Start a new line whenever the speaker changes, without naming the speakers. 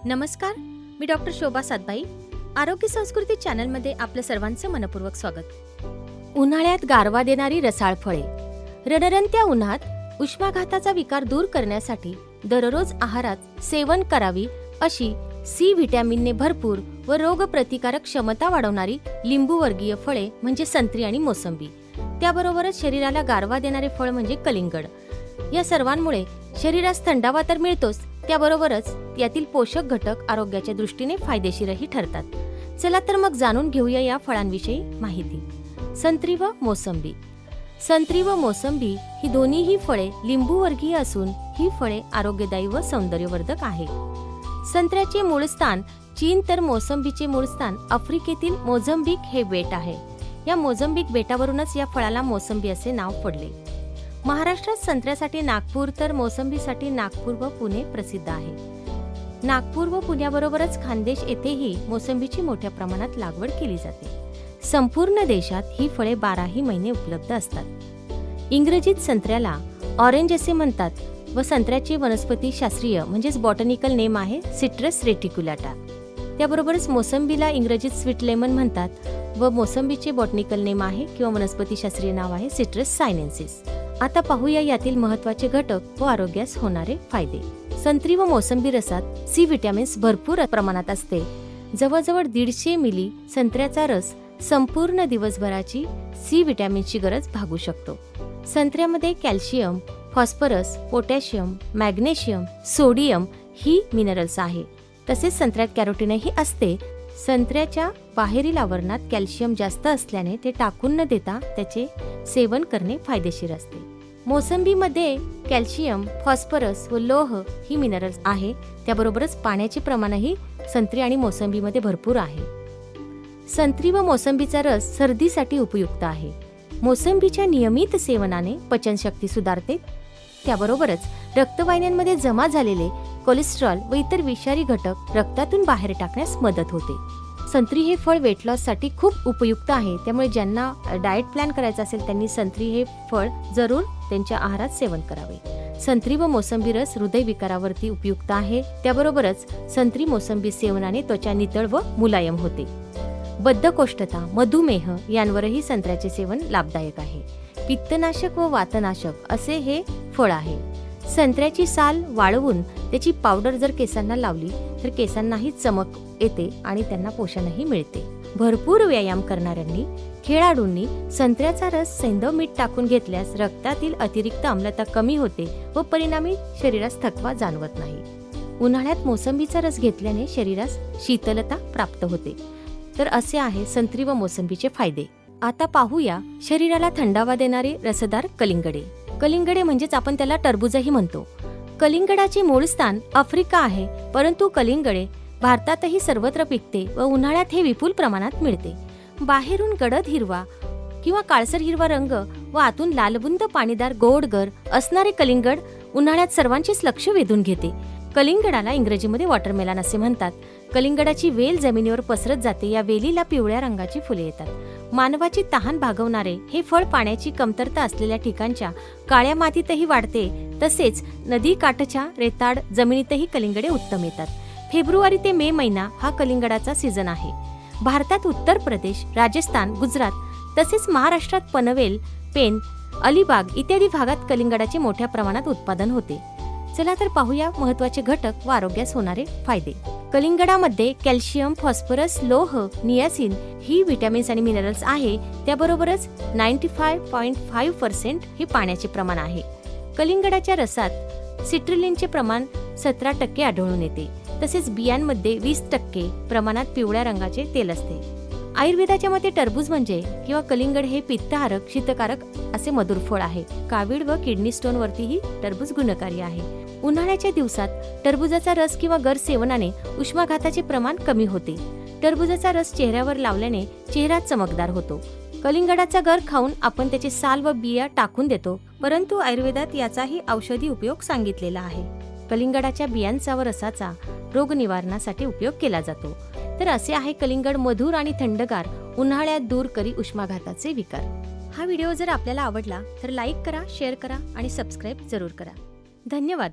नमस्कार, मी डॉक्टर शोभा सातबाई. आरोग्य संस्कृती चॅनलमध्ये आपलं सर्वांचं मनपूर्वक स्वागत. उन्हाळ्यात गारवा देणारी रसाळ फळे. रणरणत्या उन्हात उष्माघाताचा विकार दूर करण्यासाठी दररोज आहारात सेवन करावी अशी सी व्हिटॅमिनने भरपूर व रोगप्रतिकारक क्षमता वाढवणारी लिंबूवर्गीय फळे म्हणजे संत्री आणि मोसंबी. त्याबरोबरच शरीराला गारवा देणारे फळ म्हणजे कलिंगड. या सर्वांमुळे शरीरास थंडावा तर मिळतोच, त्याबरोबरच यातील पोषक घटक आरोग्याच्या दृष्टीने फायदेशीरही ठरतात. चला तर मग जाणून घेऊया या फळांविषयी माहिती. संत्री व मोसंबी. संत्री व मोसंबी ही दोन्हीही फळे लिंबूवर्गीय असून ही फळे आरोग्यदायी व सौंदर्यवर्धक आहे. संत्र्याचे मूळ स्थान चीन तर मोसंबीचे मूळ स्थान आफ्रिकेतील मोझंबिक हे बेट आहे. या मोझंबिक बेटावरूनच या फळाला मोसंबी असे नाव पडले. महाराष्ट्रात संत्र्यासाठी नागपूर तर मोसंबीसाठी नागपूर व पुणे प्रसिद्ध आहे. नागपूर व पुण्याबरोबरच खानदेश येथेही मोसंबीची मोठ्या प्रमाणात लागवड केली जाते. संपूर्ण देशात ही फळे 12ही महिने उपलब्ध असतात. इंग्रजीत संत्र्याला ऑरेंज असे म्हणतात व संत्र्याचे वनस्पती शास्त्रीय म्हणजेच बॉटनिकल नेम आहे सिट्रस रेटिक्युलाटा. त्याबरोबरच मोसंबीला इंग्रजीत स्वीट लेमन म्हणतात व मोसंबीचे बॉटनिकल नेम आहे किंवा वनस्पती शास्त्रीय नाव आहे सिट्रस सायनेन्सिस. आता पाहूया यातील महत्त्वाचे घटक व आरोग्यास होणारे फायदे. संत्री व मोसंबी रसात सी व्हिटॅमिन्स भरपूर प्रमाणात असते. जवळजवळ 150 मिली संत्र्याचा रस संपूर्ण दिवसभराची सी व्हिटॅमिन्सची गरज भागू शकतो. संत्र्यामध्ये calcium, phosphorus, potassium, magnesium, sodium ही मिनरल्स आहे. तसेच संत्र्यात कॅरोटीनही असते. संत्र्याच्या बाहेरील आवरणात कॅल्शियम जास्त असल्याने ते टाकून न देता त्याचे सेवन करणे फायदेशीर असते. मोसंबीमध्ये कॅल्शियम, फॉस्फरस व लोह ही मिनरल्स आहे. त्याबरोबरच पाण्याचे प्रमाणही संत्री आणि मोसंबीमध्ये भरपूर आहे. संत्री व मोसंबीचा रस सर्दीसाठी उपयुक्त आहे. मोसंबीच्या नियमित सेवनाने पचनशक्ती सुधारते. त्याबरोबरच रक्तवाहिन्यांमध्ये जमा झालेले कोलेस्ट्रॉल व इतर विषारी घटक रक्तातून बाहेर टाकण्यास मदत होते. संत्री हे फळ वेट लॉस साठी खूप उपयुक्त आहे. त्यामुळे ज्यांना डाएट प्लॅन करायचा असेल त्यांनी संत्री हे फळ जरूर त्यांच्या आहारात सेवन करावे. संत्री व मोसंबी रस हृदयविकारावरती उपयुक्त आहे. त्याबरोबरच संत्री मोसंबी सेवनाने त्वचा नितळ व मुलायम होते. बद्धकोष्ठता, मधुमेह यांवरही संत्र्याचे सेवन लाभदायक आहे. पित्तनाशक व वातनाशक असे हे फळ आहे. संत्र्याची साल वाळवून त्याची पावडर जर केसांना लावली तर केसांनाही चमक येते आणि त्यांना पोषणही मिळते. भरपूर व्यायाम करणाऱ्यांनी, खेळाडूंनी संत्र्याचा रस सैंधव मीठ टाकून घेतल्यास रक्तातील अतिरिक्त आम्लता कमी होते व परिणामी शरीरास थकवा जाणवत नाही. उन्हाळ्यात मोसंबीचा रस घेतल्याने शरीरास शीतलता प्राप्त होते. तर असे आहे संत्री व मोसंबीचे फायदे. आता पाहूया शरीराला थंडावा देणारे रसदार कलिंगडे. कलिंगडे म्हणजेच आपण त्याला टरबूजही म्हणतो. कलिंगडाचे मूळ स्थान आफ्रिका आहे, परंतु कलिंगडे भारतातही सर्वत्र पिकते व उन्हाळ्यात हे विपुल प्रमाणात मिळते. बाहेरून गडद हिरवा किंवा काळसर हिरवा रंग व आतून लालबुंद पाणीदार गोडगर असणारे कलिंगड उन्हाळ्यात सर्वांचेच लक्ष वेधून घेते. कलिंगडाला इंग्रजीमध्ये वॉटरमेलन असे म्हणतात. कलिंगडाची वेल जमिनीवर पसरत जाते. या वेलीला पिवळ्या रंगाची फुले येतात. मानवाची तहान भागवणारे हे फळ पाण्याची कमतरता असलेल्या ठिकाणच्या काळ्या मातीतही वाढते. तसेच नदी काठच्या रेताड जमिनीतही कलिंगडे उत्तम येतात. फेब्रुवारी ते मे महिना हा कलिंगडाचा सीझन आहे. भारतात उत्तर प्रदेश, राजस्थान, गुजरात तसेच महाराष्ट्रात पनवेल, पेन, अलिबाग इत्यादी भागात कलिंगडाचे मोठ्या प्रमाणात उत्पादन होते. चला तर पाहूया महत्त्वाचे घटक व आरोग्यास होणारे फायदे. कलिंगडामध्ये कॅल्शियम, फॉस्फरस, लोह, नियासिन ही विटॅमिन्स आणि मिनरल्स आहे. त्याबरोबरच 95.5% हे पाण्याचे प्रमाण आहे. कलिंगडाच्या रसात सिट्रुलिनचे प्रमाण 17% आढळून येते. तसेच बियांमध्ये 20% प्रमाणात पिवळ्या रंगाचे तेल असते. आयुर्वेदाच्या मते टरबूज म्हणजे किंवा कलिंगड हे पित्तहारक, शीतकारक असे मधुर फळ आहे. कावीळ व किडनी स्टोन वरतीही टरबूज गुणकारी आहे. उन्हाळ्याच्या दिवसात टरबूजाचा रस किंवा गर सेवनाने उष्माघाताचे प्रमाण कमी होते. टरबूजाचा रस चेहऱ्यावर लावल्याने चेहरा चमकदार होतो. कलिंगडाचा गर खाऊन आपण त्याचे साल व बिया टाकून देतो, परंतु आयुर्वेदात याचाही औषधी उपयोग सांगितलेला आहे. कलिंगडाच्या बियांचा व रसाचा रोग निवारणासाठी उपयोग केला जातो. तर असे आहे कलिंगड मधुर आणि थंडगार, उन्हाळ्यात दूर करी उष्माघाताचे विकार. हा व्हिडिओ जर आपल्याला आवडला तर लाईक करा, शेअर करा आणि सबस्क्राईब जरूर करा. धन्यवाद.